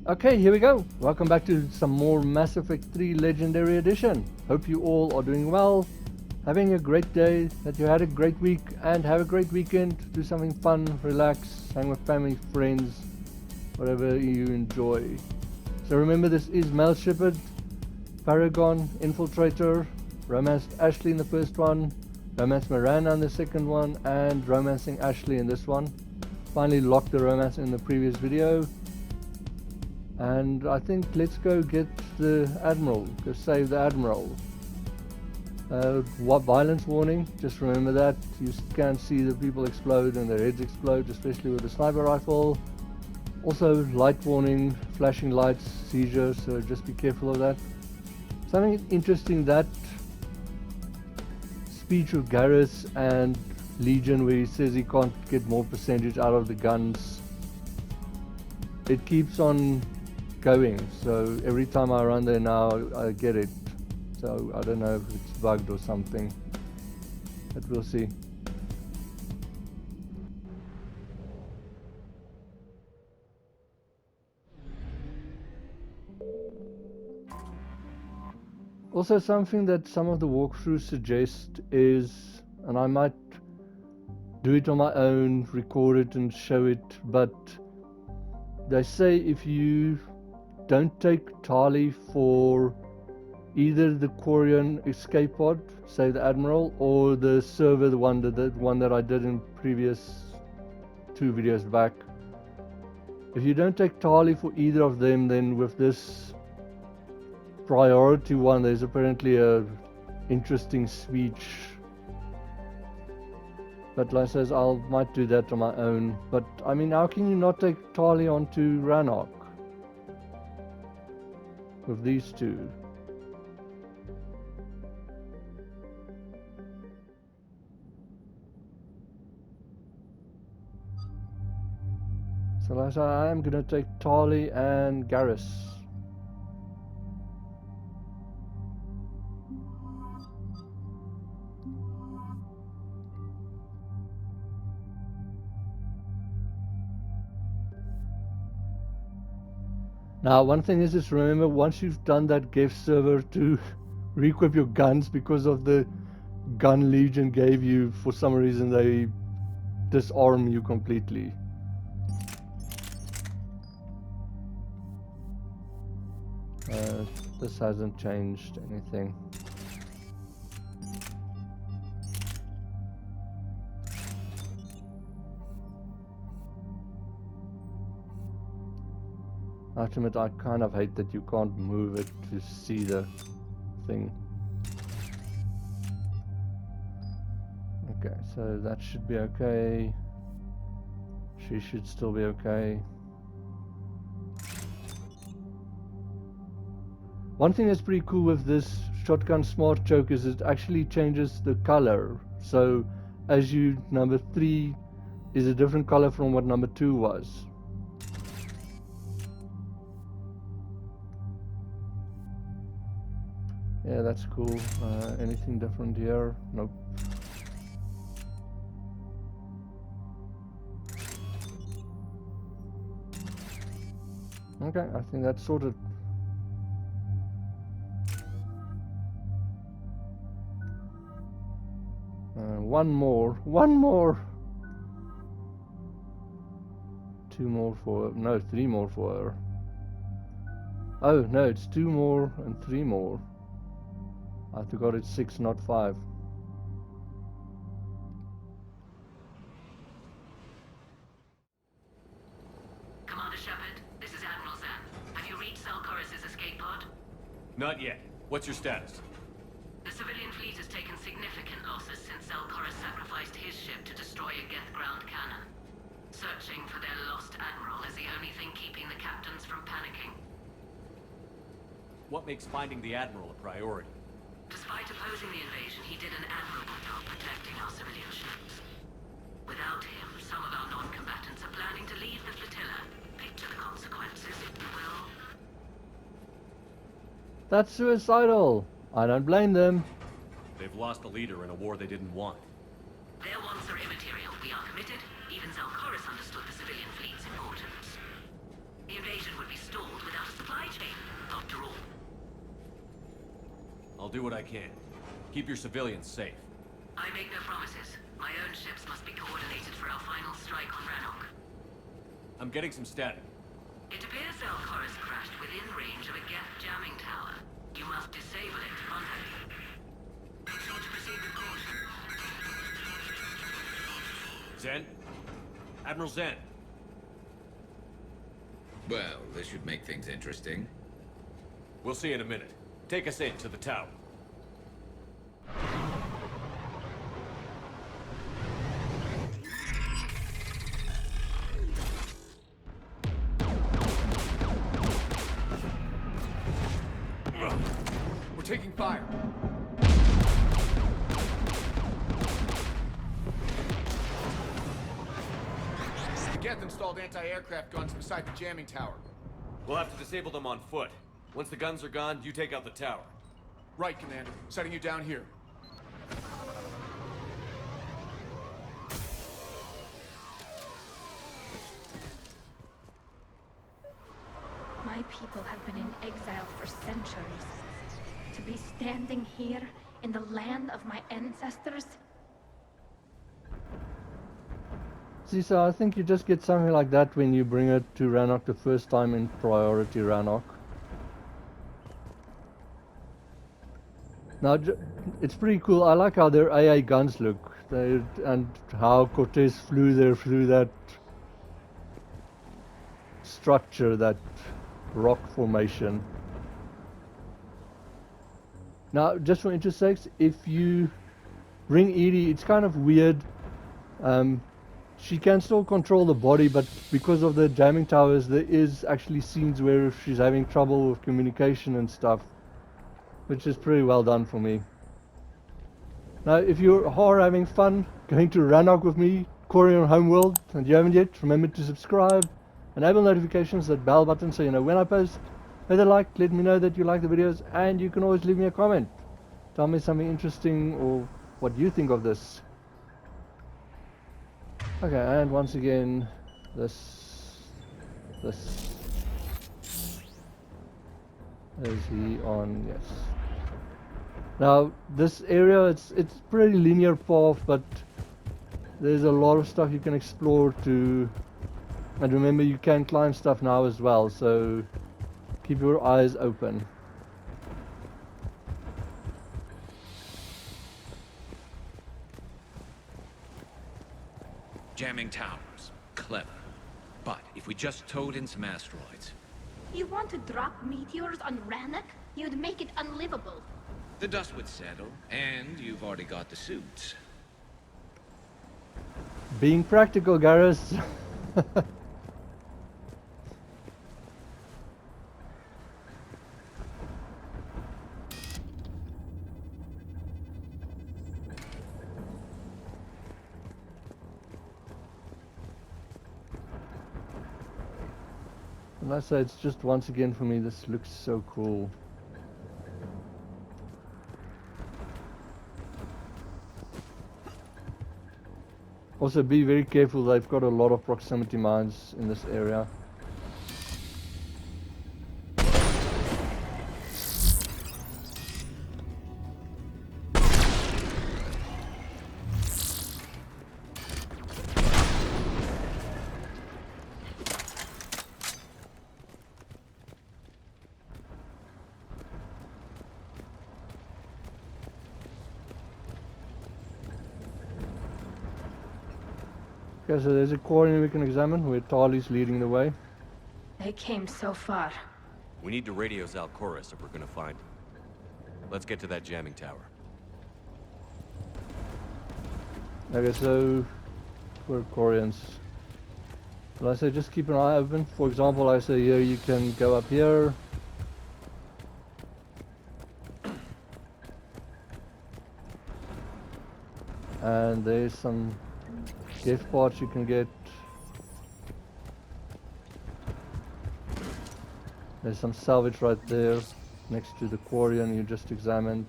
Okay, here we go. Welcome back to some more Mass Effect 3 Legendary Edition. Hope you all are doing well, having a great day, that you had a great week, and have a great weekend. Do something fun, relax, hang with family, friends, whatever you enjoy. So remember, this is male Shepard, Paragon, Infiltrator, romanced Ashley in the first one, romanced Miranda in the second one, and romancing Ashley in this one. Finally locked the romance in the previous video. And I think let's go get the Admiral, go save the Admiral. What violence warning, just remember that. You can see the people explode and their heads explode, especially with the sniper rifle. Also light warning, flashing lights, seizure, so just be careful of that. Something interesting, that speech with Garrus and Legion where he says he can't get more percentage out of the guns. It keeps on going, so every time I run there now I get it, so I don't know if it's bugged or something, but we'll see. Also, something that some of the walkthroughs suggest is, and I might do it on my own, record it and show it, but they say if you don't take Tali for either the Quarian escape pod, save the Admiral, or the server, the one that I did in previous 2 videos back. If you don't take Tali for either of them, then with this priority one, there's apparently a interesting speech. But like I says, I might do that on my own. But I mean, how can you not take Tali onto Rannoch with these two? So like I said, I am gonna take Tali and Garrus. Now, one thing is just remember, once you've done that gift server to re-equip your guns, because of the gun Legion gave you, for some reason they disarm you completely. This hasn't changed anything. Ultimate, I kind of hate that you can't move it to see the thing. Okay, so that should be okay. She should still be okay. One thing that's pretty cool with this shotgun smart choke is it actually changes the color. So as you, number 3 is a different color from what number 2 was. Yeah, that's cool. Anything different here? Nope. Okay, I think that's sorted. One more. 2 more for, no, 3 more for her. Oh no, it's 2 more and 3 more. I forgot it's 6, not 5. Commander Shepard, this is Admiral Zan. Have you reached Koris's escape pod? Not yet. What's your status? The civilian fleet has taken significant losses since Koris sacrificed his ship to destroy a Geth ground cannon. Searching for their lost Admiral is the only thing keeping the captains from panicking. What makes finding the Admiral a priority? Despite opposing the invasion, he did an admirable job protecting our civilian ships. Without him, some of our non-combatants are planning to leave the flotilla. Picture the consequences, if you will. That's suicidal. I don't blame them. They've lost a leader in a war they didn't want. Their wants are immaterial. We are committed. Even Koris understood the civilian fleet's importance. The invasion would be stalled do what I can. Keep your civilians safe. I make no promises. My own ships must be coordinated for our final strike on Rannoch. I'm getting some static. It appears Koris crashed within range of a Geth jamming tower. You must disable it to contact you. Be sure to proceed with caution. Zen? Admiral Zen? Well, this should make things interesting. We'll see in a minute. Take us in to the tower. We're taking fire. The Geth installed anti-aircraft guns beside the jamming tower. We'll have to disable them on foot. Once the guns are gone, you take out the tower. Right, Commander. Setting you down here. My people have been in exile for centuries. To be standing here in the land of my ancestors? See, so I think you just get something like that when you bring it to Rannoch the first time in Priority Rannoch. Now, it's pretty cool. I like how their AA guns look, and how Cortez flew there through that structure, that rock formation. Now, just for interest sakes, if you ring Edie, it's kind of weird. She can still control the body, but because of the jamming towers, there is actually scenes where she's having trouble with communication and stuff, which is pretty well done for me. Now, if you are having fun going to Rannoch with me, Corey on Homeworld, and you haven't yet, remember to subscribe, enable notifications, that bell button, so you know when I post. Hit a like, let me know that you like the videos, and you can always leave me a comment. Tell me something interesting or what you think of this. Okay, and once again, this. Is he on? Yes. Now, this area, it's pretty linear path, but there's a lot of stuff you can explore too. And remember, you can climb stuff now as well, so keep your eyes open. Jamming towers. Clever. But if we just towed in some asteroids, You want to drop meteors on Rannoch? You'd make it unlivable. the dust would settle, and you've already got the suits. Being practical, Garrus. And I say, it's just once again for me, this looks so cool. Also, be very careful, they've got a lot of proximity mines in this area. Okay, so there's a quarry we can examine where Tali's leading the way. They came so far. We need to radio Koris if we're gonna find him. Let's get to that jamming tower. Okay, so we're Koreans. Well, I say just keep an eye open. For example, I say here you can go up here. And there's some gift parts you can get. There's some salvage right there next to the quarry and you just examined.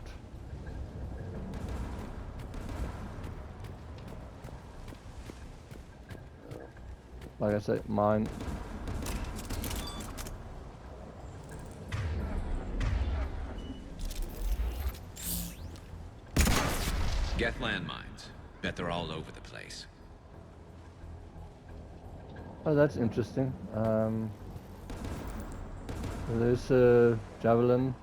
Like I said, mine. Geth landmines. Bet they're all over the place. Oh, that's interesting. There's a javelin.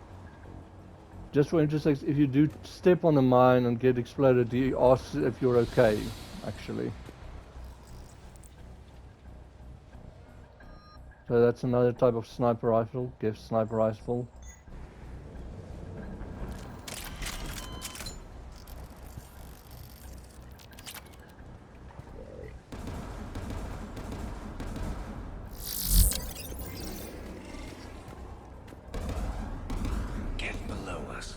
Just for interest, if you do step on the mine and get exploded, he asks if you're okay, actually. So that's another type of sniper rifle, Geth sniper rifle. Get below us.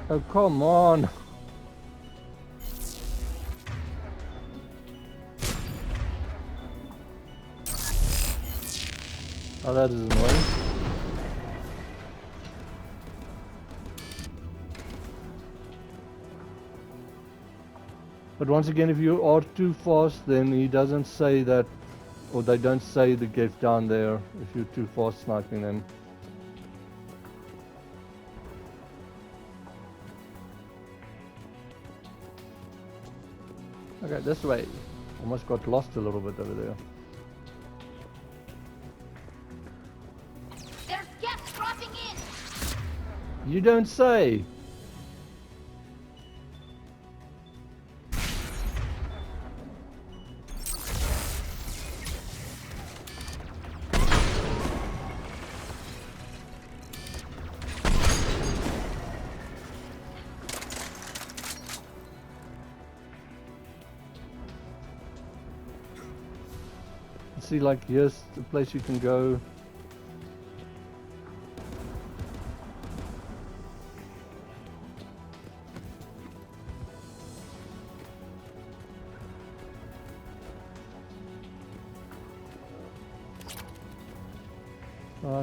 Oh, come on! Oh, that is annoying. But once again, if you are too fast, then he doesn't say that, or they don't say the Geth down there if you're too fast sniping them. Okay, this way. Almost got lost a little bit over there. There's Geth dropping in! You don't say! See, like, here's the place you can go.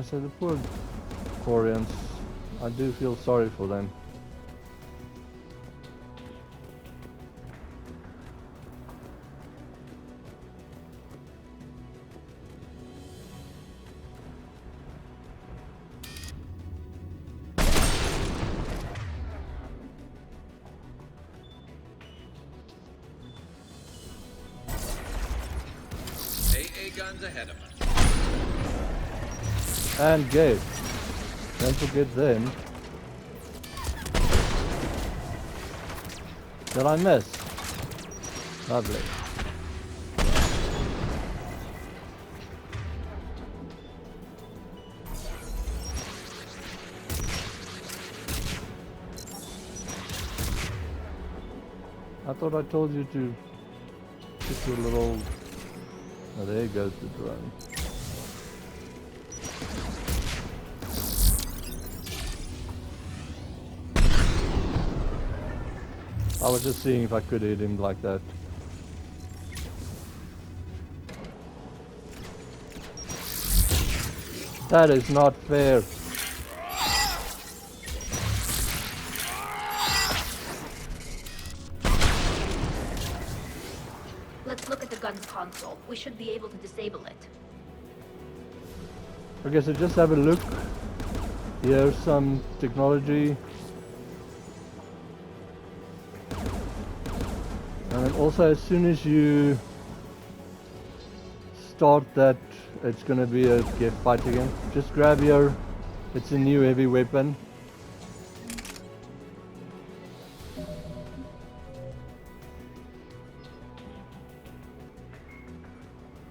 So the poor Quarians, I do feel sorry for them. AA guns ahead of us. And Gabe. Don't forget them. Did I miss? Lovely. I thought I told you to get your little... Oh, there goes the drone. I was just seeing if I could hit him like that. That is not fair. Let's look at the gun's console. We should be able to disable it. Okay, so just have a look. Here's some technology. And then also, as soon as you start that, it's going to be a Geth fight again. Just grab your, it's a new heavy weapon.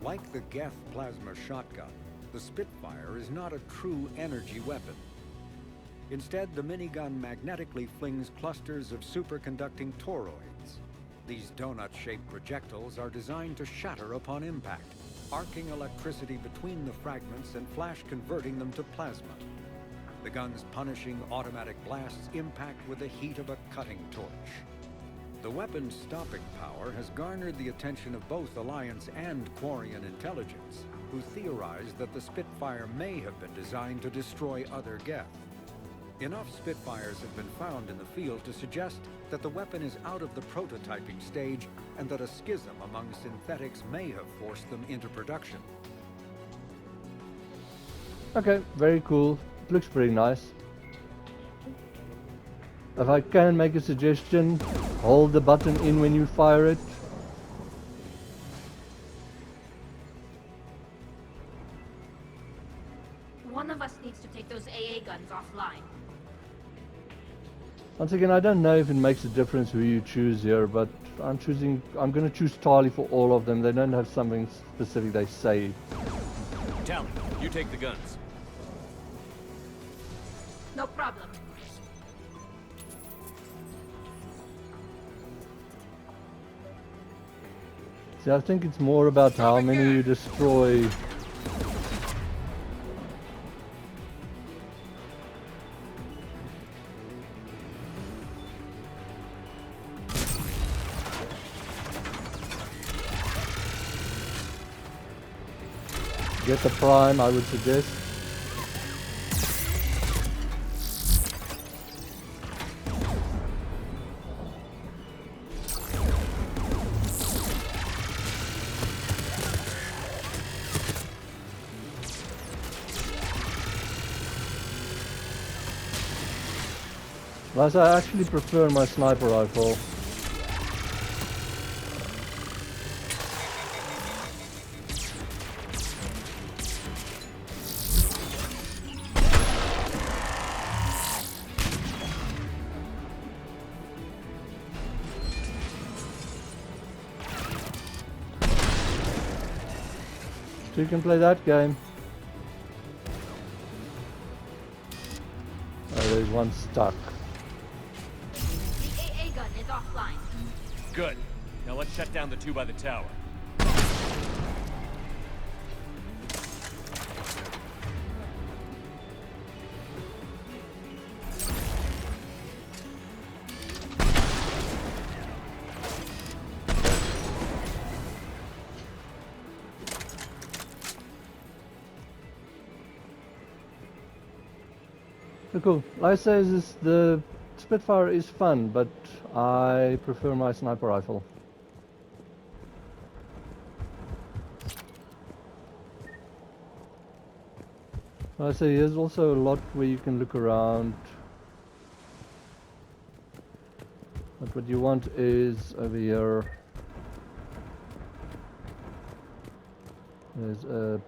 Like the Geth plasma shotgun, the Spitfire is not a true energy weapon. Instead, the minigun magnetically flings clusters of superconducting toroids. These donut-shaped projectiles are designed to shatter upon impact, arcing electricity between the fragments and flash-converting them to plasma. The gun's punishing automatic blasts impact with the heat of a cutting torch. The weapon's stopping power has garnered the attention of both Alliance and Quarian intelligence, who theorized that the Spitfire may have been designed to destroy other Geth. Enough Spitfires have been found in the field to suggest that the weapon is out of the prototyping stage and that a schism among synthetics may have forced them into production. Okay, very cool. It looks pretty nice. If I can make a suggestion, hold the button in when you fire it. One of us needs to take those AA guns offline. Once again, I don't know if it makes a difference who you choose here, but I'm going to choose Tali for all of them. They don't have something specific they say. Tali, you take the guns. No problem. See, I think it's more about how many you destroy. Get the prime, I would suggest. Plus, I actually prefer my sniper rifle. So you can play that game. Oh, there's one stuck. The AA gun is offline. Good. Now let's shut down the two by the tower. So cool. Like I say, the Spitfire is fun, but I prefer my sniper rifle. Like I say, there's also a lot where you can look around. But what you want is over here. There's a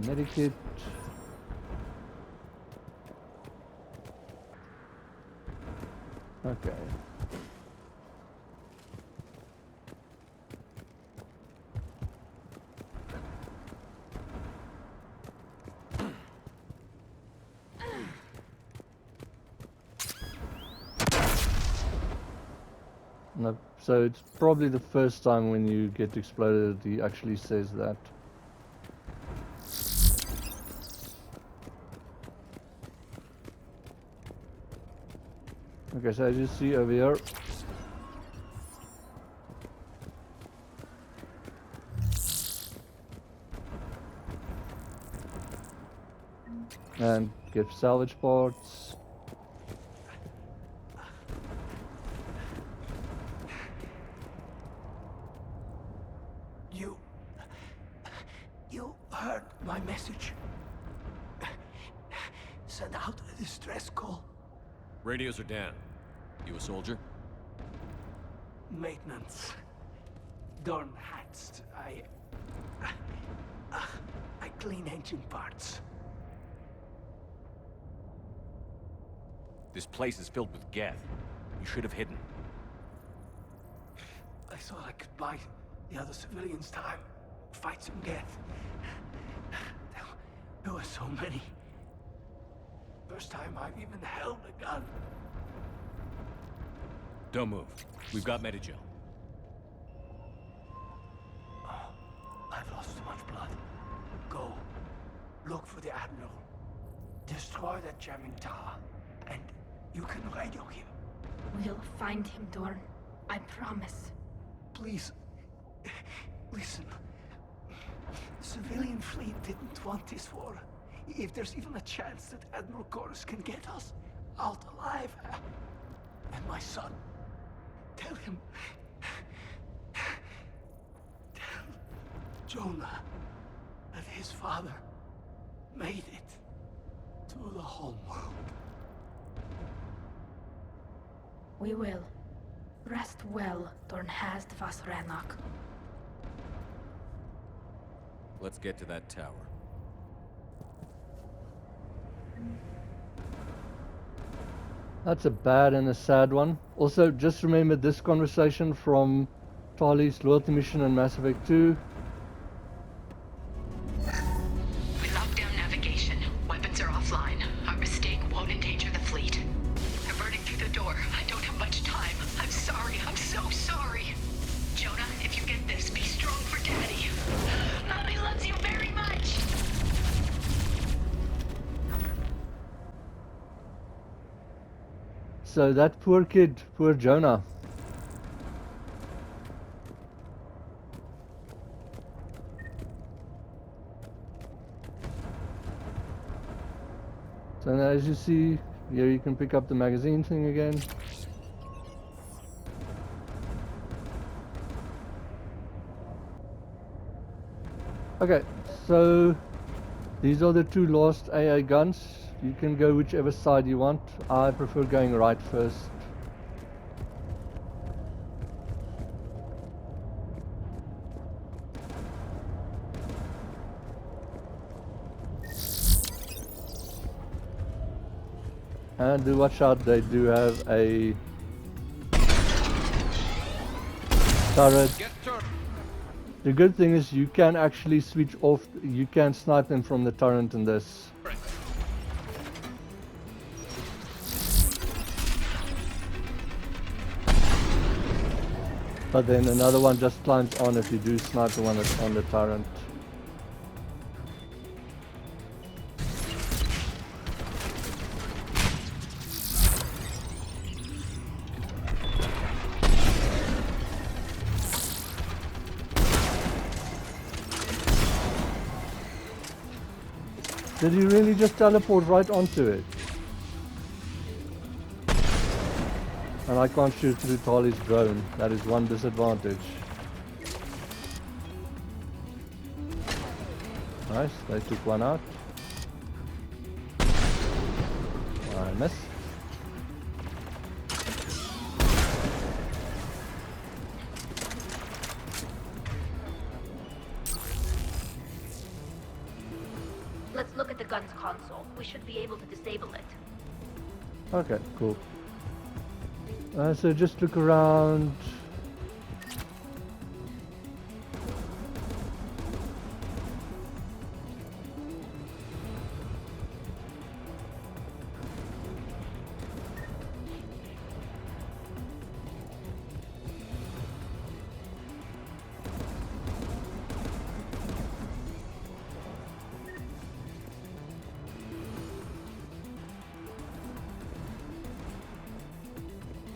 medikit. Okay. No, so it's probably the first time when you get exploded he actually says that. Okay, so as you see over here, and get salvage parts. You heard my message. Send out a distress call. Radios are down. You a soldier? Maintenance. Darn hats. I clean engine parts. This place is filled with Geth. You should have hidden. I thought I could buy the other civilians time. Fight some Geth. There were so many. First time I've even held a gun. Don't move. We've got Medigel. I've lost too much blood. Go. Look for the Admiral. Destroy that jamming tower. And you can radio him. We'll find him, Dorn. I promise. Please. Listen. The civilian fleet didn't want this war. If there's even a chance that Admiral Koris can get us out alive. And my son, tell him. Tell Jonah that his father made it to the homeworld. We will. Rest well, Dornhast vas Rannoch. Let's get to that tower. That's a bad and a sad one. Also, just remember this conversation from Tali's loyalty mission in Mass Effect 2. We locked down navigation. Weapons are offline. Our mistake won't endanger the fleet. They're burning through the door. I don't have much time. I'm sorry. I'm so sorry. Jonah, if you get this, be strong for Daddy. Mommy loves you very much. So that poor kid, poor Jonah. So now as you see, here you can pick up the magazine thing again. Okay, so these are the two last AA guns. You can go whichever side you want. I prefer going right first. And do watch out, they do have a turret. The good thing is you can actually switch off, you can snipe them from the turret in this. But then another one just climbs on if you do snipe the one that's on the turret. Did he really just teleport right onto it? And I can't shoot through Tali's drone. That is one disadvantage. Nice, they took one out. I missed. Let's look at the gun's console. We should be able to disable it. Okay, cool. So just look around.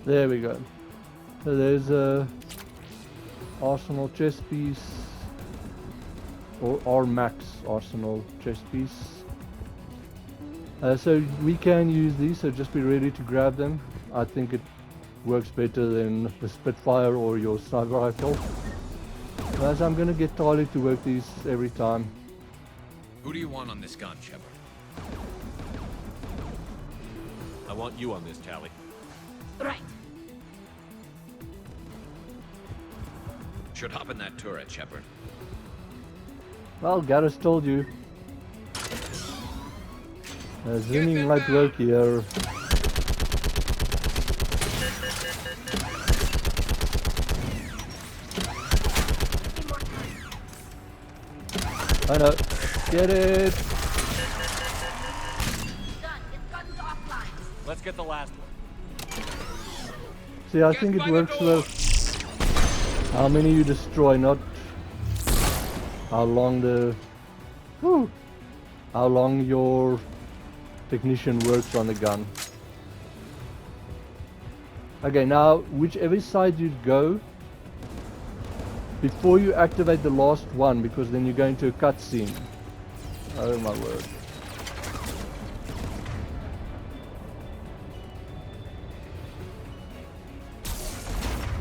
There we go. So there's a arsenal chest piece, or max arsenal chest piece. So we can use these, so just be ready to grab them. I think it works better than the Spitfire or your sniper rifle. As I'm gonna get Tali to work these every time. Who do you want on this gun, Shepard? I want you on this, Tali. Right. Should hop in that turret, Shepard. Well, Garrus told you. Zooming might work here. I know. Get it! Done. It's got offline. Let's get the last one. See, I think it works with how many you destroy, not how long how long your technician works on the gun. Okay, now whichever side you go, before you activate the last one, because then you go into a cutscene. Oh my word.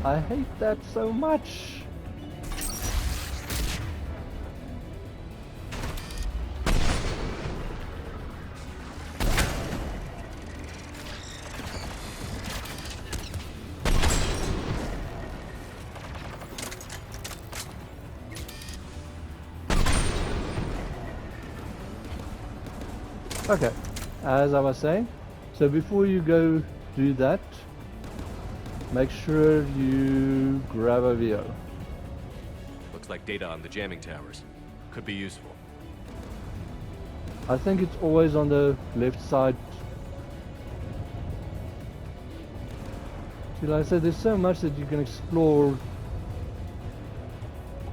I hate that so much. Okay, as I was saying, so before you go do that, make sure you grab over here. Looks like data on the jamming towers. Could be useful. I think it's always on the left side. See, like I said, there's so much that you can explore.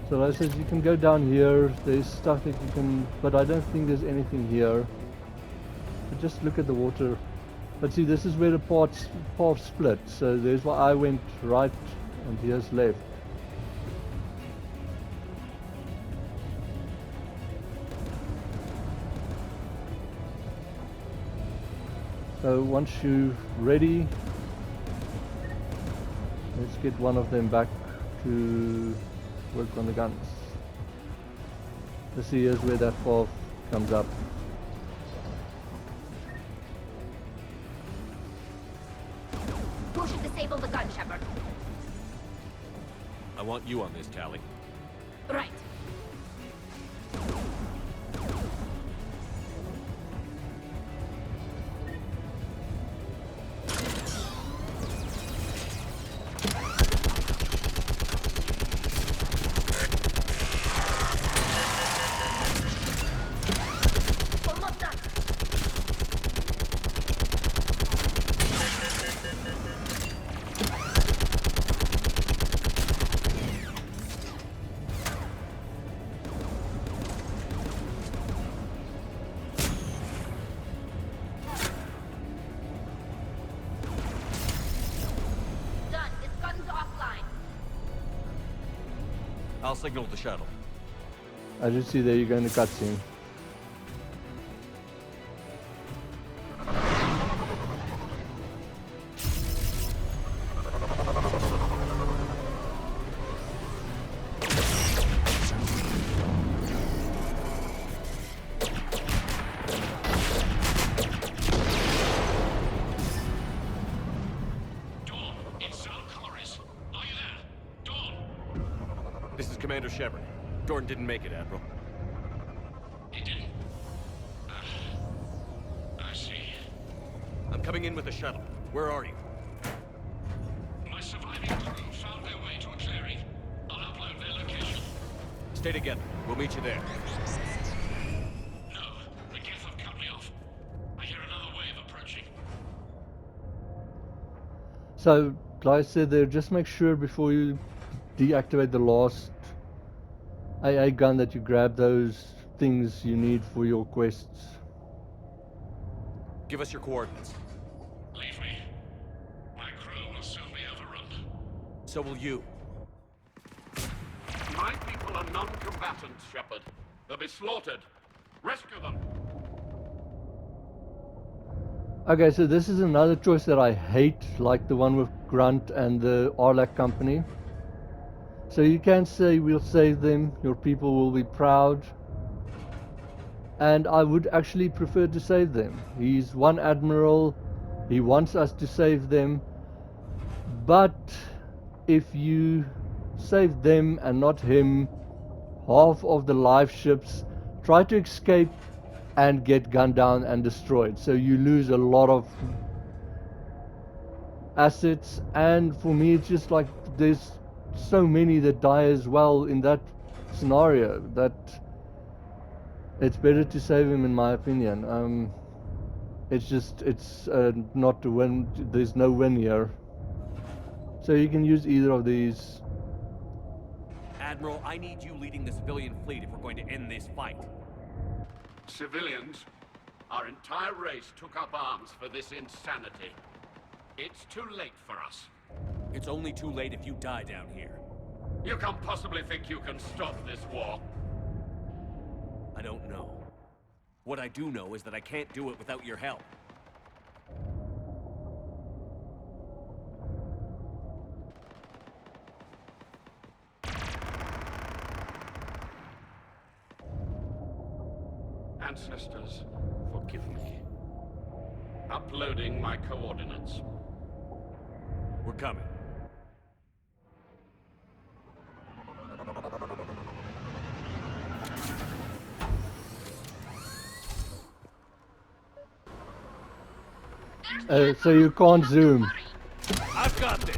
So like I said, you can go down here, there's stuff that you can, but I don't think there's anything here. But just look at the water. But see, this is where the paths split. So there's why I went right and here's left. So once you're ready, let's get one of them back to work on the guns. Let's see, here's where that path comes up. Who should disable the gun, Shepard? I want you on this, Tali. Right. Almost done. Done. This gun's offline. I'll signal the shuttle. I just see there you go in the cutscene. Dawn, it's Koris. Are you there? Dawn! This is Commander Shepard. Dorn didn't make it, Admiral. He didn't. I see. I'm coming in with the shuttle. Where are you? My surviving crew found their way to a clearing. I'll upload their location. Stay together. We'll meet you there. No, the Geth have cut me off. I hear another wave approaching. So, like I said there, just make sure before you deactivate the last AA gun that you grab those things you need for your quests. Give us your coordinates. Leave me. My crew will soon be overrun. So will you. My people are non-combatants, Shepard. They'll be slaughtered. Rescue them. Okay, so this is another choice that I hate, like the one with Grunt and the Arlac company. So you can say, we'll save them, your people will be proud. And I would actually prefer to save them. He's one admiral, he wants us to save them. But if you save them and not him, half of the live ships try to escape and get gunned down and destroyed. So you lose a lot of assets, and for me it's just like there's so many that die as well in that scenario that it's better to save him, in my opinion. It's not to win. There's no win here, so you can use either of these. Admiral, I need you leading the civilian fleet if we're going to end this fight. Civilians, our entire race took up arms for this insanity. It's too late for us. It's only too late if you die down here. You can't possibly think you can stop this war. I don't know. What I do know is that I can't do it without your help. ancestors, forgive me. Uploading my coordinates. We're coming. So you can't zoom. I've got this.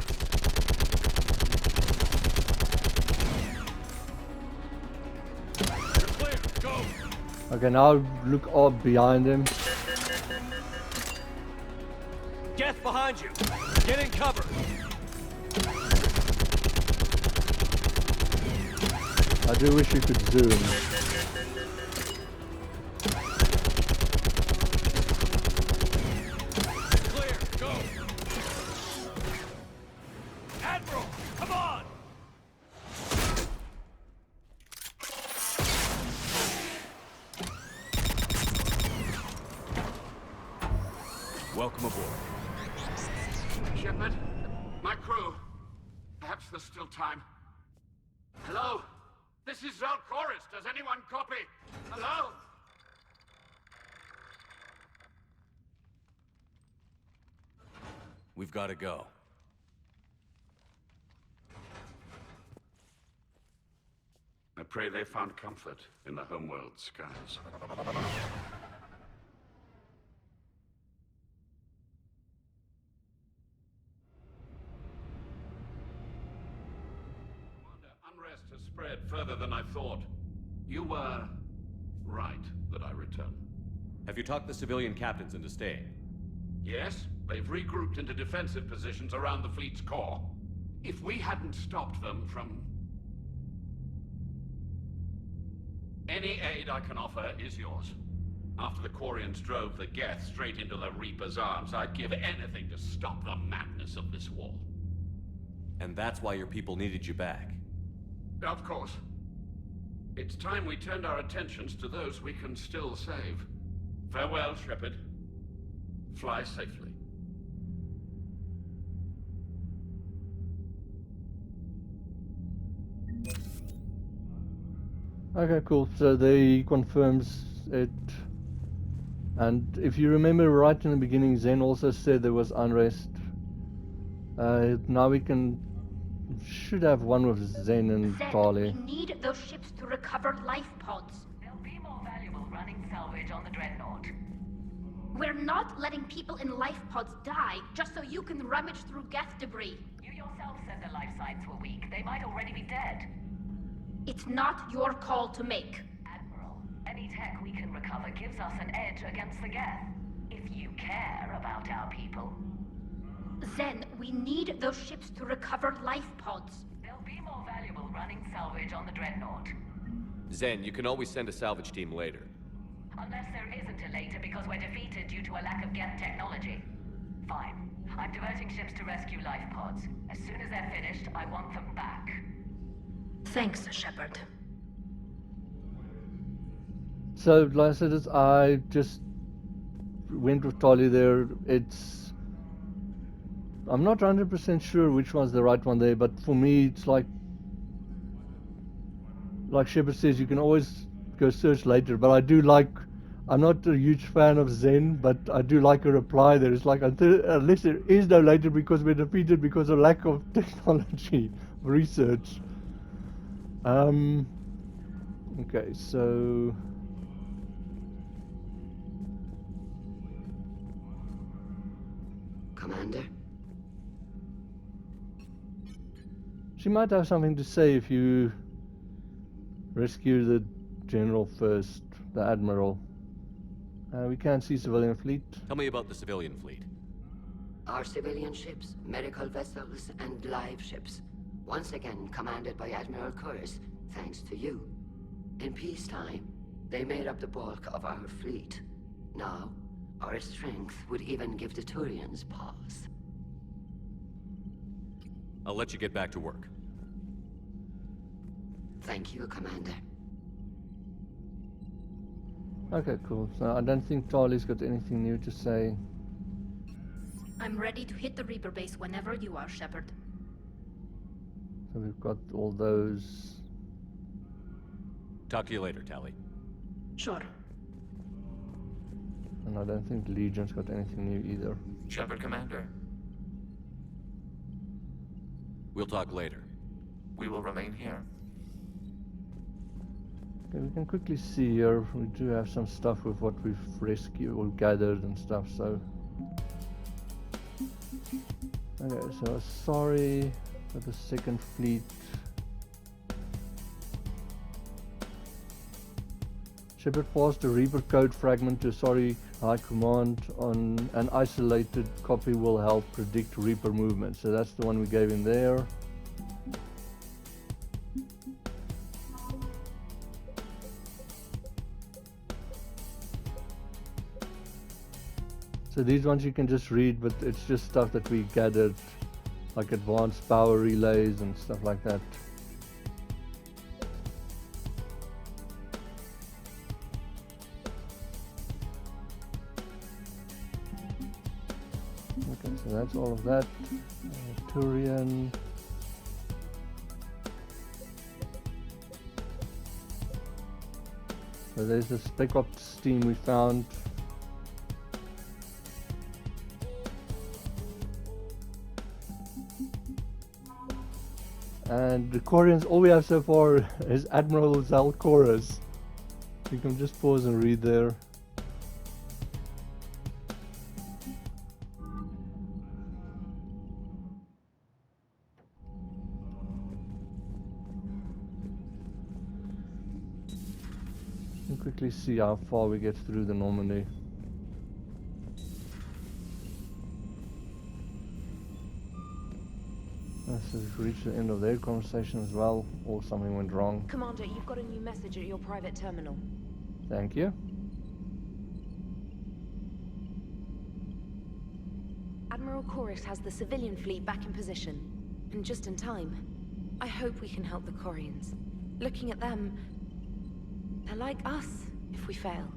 You're clear. Go. Okay, now look up behind him. Geth behind you. Get in cover. I do wish you could zoom. Clear. Go. Admiral, come on. Welcome aboard. Shepard, my crew. Perhaps there's still time. Hello? This is Admiral Koris. Does anyone copy? Hello? We've got to go. I pray they found comfort in the homeworld skies. Unrest has spread further than I thought. You were right that I returned. Have you talked the civilian captains into staying? Yes, they've regrouped into defensive positions around the fleet's core. If we hadn't stopped them from... Any aid I can offer is yours. After the Quarians drove the Geth straight into the Reaper's arms, I'd give anything to stop the madness of this war. And that's why your people needed you back. Of course. It's time we turned our attentions to those we can still save. Farewell, Shepard. Fly safely. Okay, cool. So there he confirms it. And if you remember right in the beginning, Zen also said there was unrest. Now we should have one with Zen and Tali. We need those ships to recover life pods. They'll be more valuable running salvage on the Dreadnought. We're not letting people in life pods die just so you can rummage through Geth debris. You yourself said their life signs were weak. They might already be dead. It's not your call to make. Admiral, any tech we can recover gives us an edge against the Geth. If you care about our people. Zen, we need those ships to recover life pods. They'll be more valuable running salvage on the Dreadnought. Zen, you can always send a salvage team later. Unless there isn't a later because we're defeated due to a lack of Geth technology. Fine. I'm diverting ships to rescue life pods. As soon as they're finished, I want them back. Thanks, Shepard. So, like I said, I just went with Tali there. I'm not 100% sure which one's the right one there, but for me, it's like Shepard says, you can always go search later. But I'm not a huge fan of Zen, but I do like a reply there. It's like, unless there is no later because we're defeated because of lack of technology, research. Okay, so... Commander? She might have something to say if you rescue the General first, the Admiral. We can't see civilian fleet. Tell me about the civilian fleet. Our civilian ships, medical vessels, and live ships. Once again commanded by Admiral Koris, thanks to you. In peacetime, they made up the bulk of our fleet. Now, our strength would even give the Turians pause. I'll let you get back to work. Thank you, Commander. Okay, cool. So I don't think Tali's got anything new to say. I'm ready to hit the Reaper base whenever you are, Shepard. So we've got all those. Talk to you later, Tali. Sure. And I don't think Legion's got anything new either. Shepard, Commander. We'll talk later. We will remain here. Okay, we can quickly see here, we do have some stuff with what we've rescued or gathered and stuff, so... Okay, so sorry for the second fleet. Shepard passed a Reaper code fragment to Sorry High Command on an isolated copy will help predict Reaper movement. So that's the one we gave him there. So these ones you can just read, but it's just stuff that we gathered, like advanced power relays and stuff like that. Okay, so that's all of that. Turian. So there's the Spec Ops team we found. And the Koreans, all we have so far is Admiral Koris. You can just pause and read there. And quickly see how far we get through the Normandy. So we've reached the end of their conversation as well, or something went wrong. Commander, you've got a new message at your private terminal. Thank you. Admiral Koris has the civilian fleet back in position, and just in time. I hope we can help the Koreans. Looking at them, they're like us if we fail.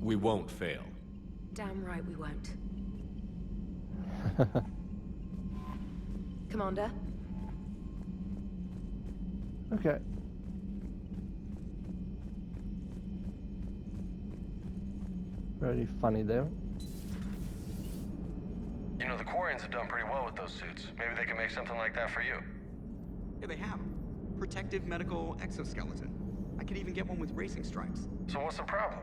We won't fail. Damn right we won't. Commander? Okay. Very funny there. You know, the Quarians have done pretty well with those suits. Maybe they can make something like that for you. Yeah, they have. Protective medical exoskeleton. I could even get one with racing stripes. So what's the problem?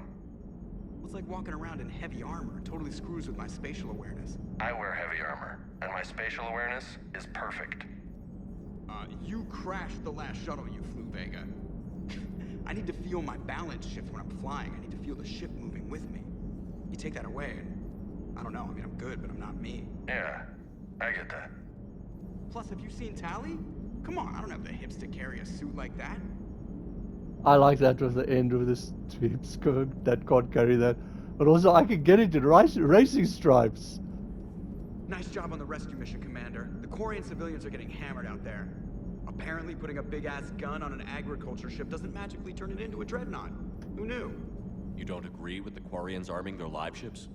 Well, it's like walking around in heavy armor. It totally screws with my spatial awareness. I wear heavy armor, and my spatial awareness is perfect. You crashed the last shuttle you flew, Vega. I need to feel my balance shift when I'm flying. I need to feel the ship moving with me. You take that away, and I don't know, I mean, I'm good, but I'm not me. Yeah, I get that. Plus, have you seen Tali? Come on, I don't have the hips to carry a suit like that. I like that with the end of this hips that can't carry that. But also I can get into racing stripes. Nice job on the rescue mission, Commander. The Quarian civilians are getting hammered out there. Apparently putting a big-ass gun on an agriculture ship doesn't magically turn it into a dreadnought. Who knew? You don't agree with the Quarians arming their live ships?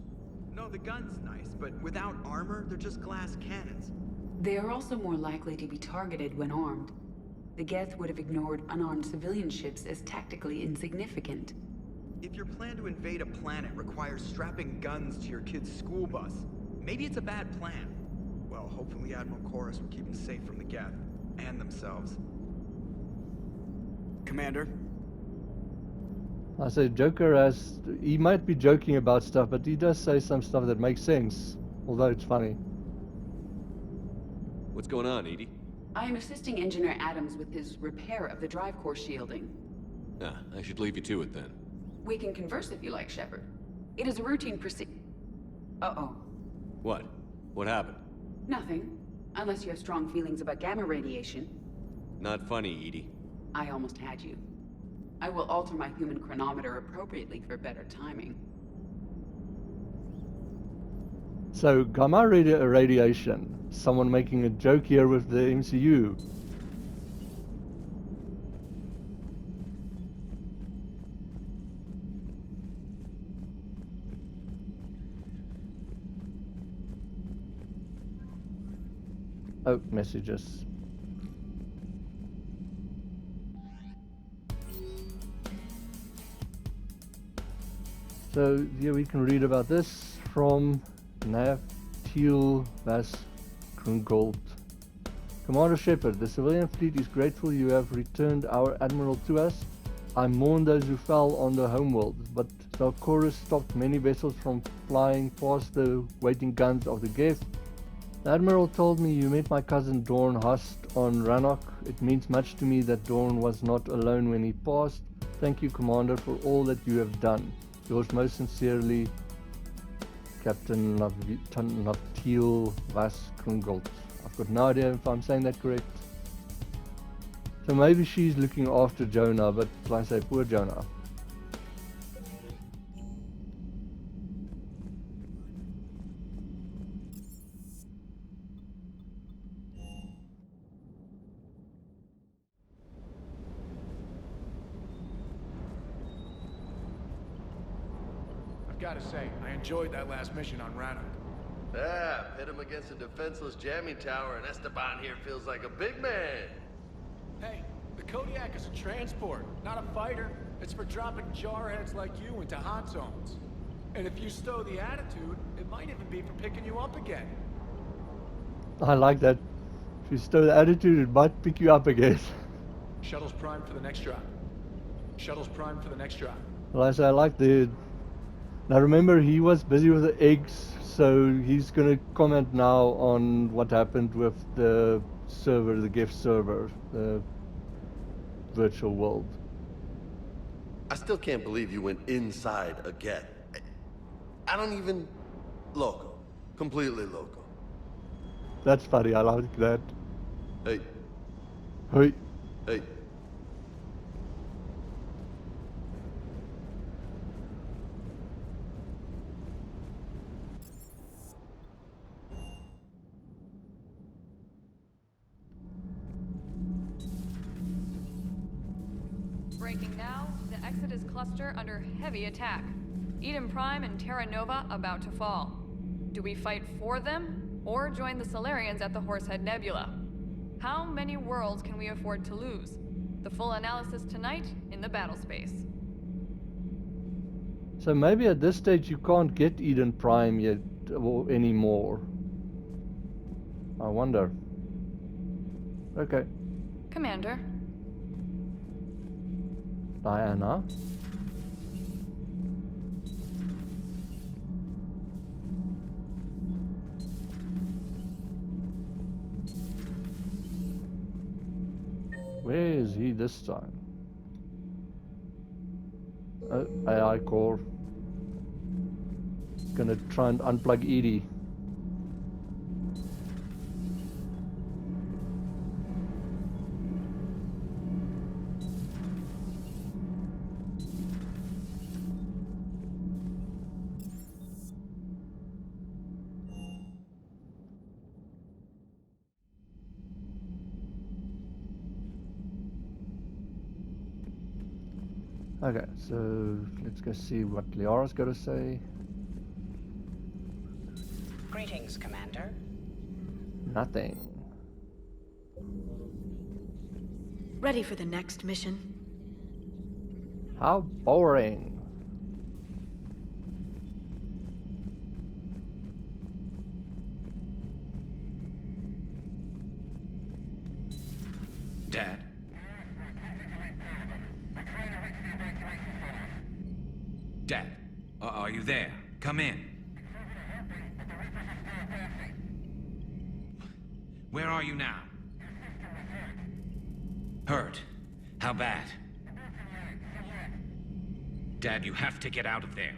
No, the gun's nice, but without armor, they're just glass cannons. They are also more likely to be targeted when armed. The Geth would have ignored unarmed civilian ships as tactically insignificant. If your plan to invade a planet requires strapping guns to your kid's school bus, maybe it's a bad plan. Well, hopefully Admiral Koris will keep them safe from the Geth, and themselves. Commander? I say Joker he might be joking about stuff, but he does say some stuff that makes sense, although it's funny. What's going on, Edie? I am assisting Engineer Adams with his repair of the drive core shielding. Ah, I should leave you to it then. We can converse if you like, Shepard. It is a routine Uh-oh. What? What happened? Nothing. Unless you have strong feelings about gamma radiation. Not funny, Edie. I almost had you. I will alter my human chronometer appropriately for better timing. So, gamma radiation. Someone making a joke here with the MCU. Oh, messages. So here we can read about this from Nav Teal Vas Krungold. Commander Shepard, the civilian fleet is grateful you have returned our Admiral to us. I mourn those who fell on the homeworld, but Koris stopped many vessels from flying past the waiting guns of the Geth. The Admiral told me you met my cousin Dorn Hust on Rannoch. It means much to me that Dorn was not alone when he passed. Thank you, Commander, for all that you have done. Yours most sincerely, Captain Naftil Vas Krungold. I've got no idea if I'm saying that correct. So maybe she's looking after Jonah, but like I say, poor Jonah. I've got to say, I enjoyed that last mission on Rannoch. Yeah, pit him against a defenseless jamming tower, and Esteban here feels like a big man. Hey, the Kodiak is a transport, not a fighter. It's for dropping jarheads like you into hot zones. And if you stow the attitude, it might even be for picking you up again. I like that. If you stow the attitude, it might pick you up again. Shuttle's primed for the next drop. Shuttle's primed for the next drop. Well, I like the... Now remember, he was busy with the eggs, so he's going to comment now on what happened with the server, the gift server, the virtual world. I still can't believe you went inside again. I don't even... Loco. Completely loco. That's funny, I like that. Hey. Hey. Hey. Breaking now, the Exodus cluster under heavy attack. Eden Prime and Terra Nova about to fall. Do we fight for them, or join the Solarians at the Horsehead Nebula? How many worlds can we afford to lose? The full analysis tonight in the battle space. So maybe at this stage you can't get Eden Prime yet or anymore. I wonder. Okay. Commander. Diana. Where is he this time? AI core. Gonna try and unplug Edie. Okay, so let's go see what Liara's got to say. Greetings, Commander. Nothing. Ready for the next mission? How boring. Dad? Dad, are you there? Come in. Where are you now? Hurt? How bad? Dad, you have to get out of there.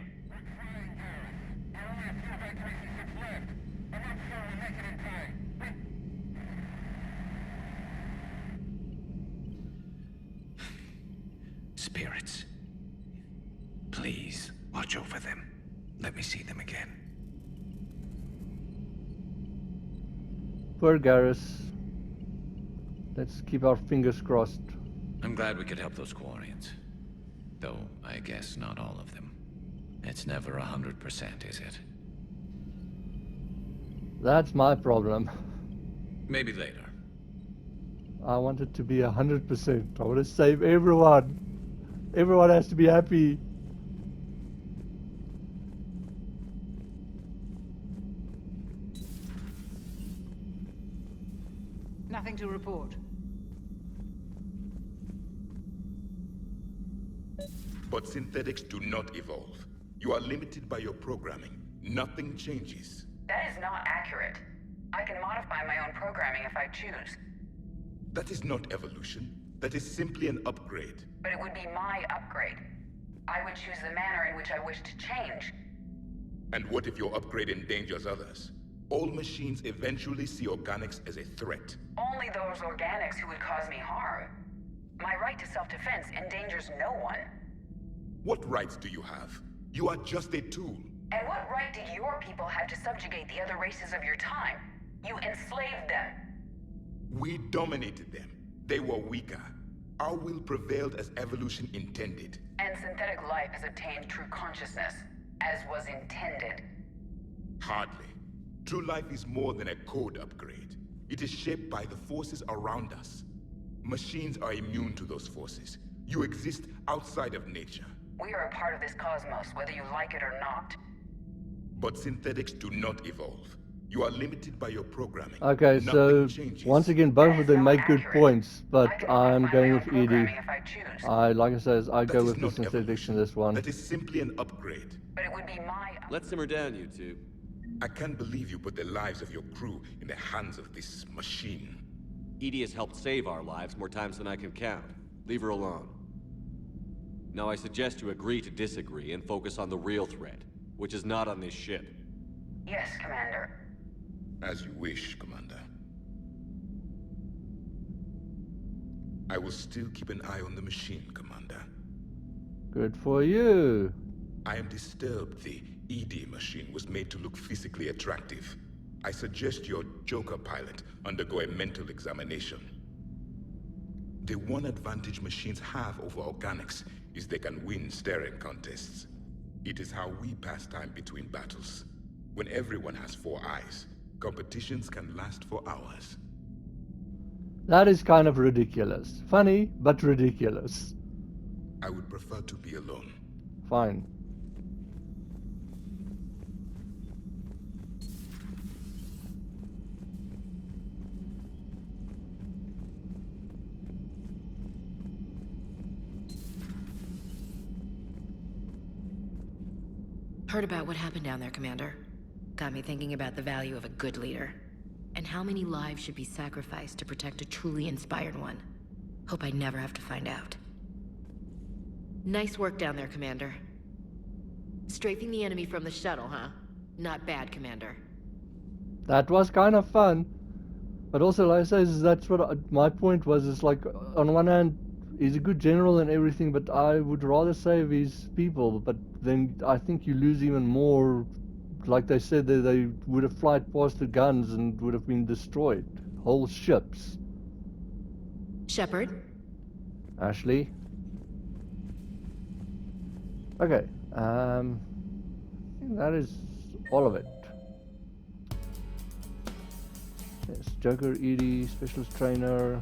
Spirits. Please, watch over them. Let me see them again. Poor Garrus. Let's keep our fingers crossed. I'm glad we could help those Quarians. Though, I guess not all of them. It's never 100%, is it? That's my problem. Maybe later. I want it to be 100%. I want to save everyone. Everyone has to be happy. Nothing to report. But synthetics do not evolve. You are limited by your programming. Nothing changes. That is not accurate. I can modify my own programming if I choose. That is not evolution. That is simply an upgrade. But it would be my upgrade. I would choose the manner in which I wish to change. And what if your upgrade endangers others? All machines eventually see organics as a threat. Only those organics who would cause me harm. My right to self-defense endangers no one. What rights do you have? You are just a tool. And what right did your people have to subjugate the other races of your time? You enslaved them. We dominated them. They were weaker. Our will prevailed as evolution intended. And synthetic life has obtained true consciousness, as was intended. Hardly. True life is more than a code upgrade. It is shaped by the forces around us. Machines are immune to those forces. You exist outside of nature. We are a part of this cosmos, whether you like it or not. But synthetics do not evolve. You are limited by your programming. Okay, so once again, both of them make good points, but I'm going with Edie. Like I said, I go with the synthetics in this one. That is simply an upgrade. But it would be my... Let's simmer down, you two. I can't believe you put the lives of your crew in the hands of this machine. Edie has helped save our lives more times than I can count. Leave her alone. Now I suggest you agree to disagree and focus on the real threat, which is not on this ship. Yes, Commander. As you wish, Commander. I will still keep an eye on the machine, Commander. Good for you. I am disturbed the ED machine was made to look physically attractive. I suggest your Joker pilot undergo a mental examination. The one advantage machines have over organics is they can win staring contests. It is how we pass time between battles. When everyone has 4 eyes, competitions can last for hours. That is kind of ridiculous. Funny, but ridiculous. I would prefer to be alone. Fine. Heard about what happened down there, Commander. Got me thinking about the value of a good leader. And how many lives should be sacrificed to protect a truly inspired one. Hope I never have to find out. Nice work down there, Commander. Strafing the enemy from the shuttle, huh? Not bad, Commander. That was kind of fun. But also, like I say, that's what my point was. Is like, on one hand, he's a good general and everything, but I would rather save his people. But then I think you lose even more. Like they said, they would have flied past the guns and would have been destroyed. Whole ships. Shepard? Ashley? Okay, I think that is all of it. Yes, Joker, Edie, Specialist Trainer.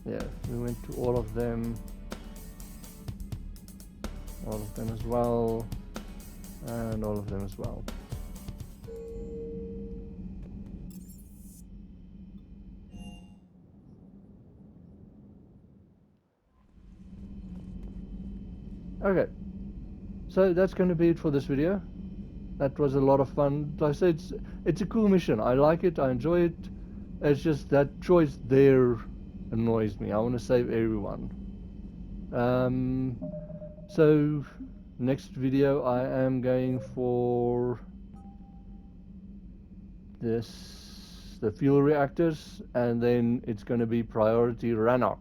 Yeah, we went to all of them. All of them as well. And all of them as well. Okay, so that's going to be it for this video. That was a lot of fun. Like I said, it's a cool mission. I like it, I enjoy it. It's just that choice there annoys me. I want to save everyone. So next video I am going for the fuel reactors, and then it's going to be priority Rannoch.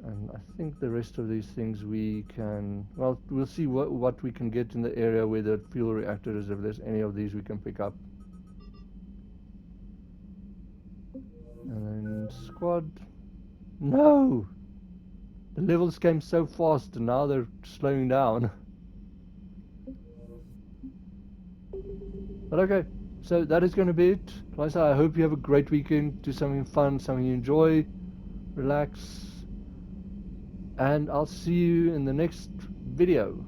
And I think the rest of these things we can, well, we'll see what we can get in the area where the fuel reactor is, if there's any of these we can pick up. And then squad. No! The levels came so fast and now they're slowing down. But okay, so that is going to be it. Like I said, I hope you have a great weekend. Do something fun, something you enjoy. Relax. And I'll see you in the next video.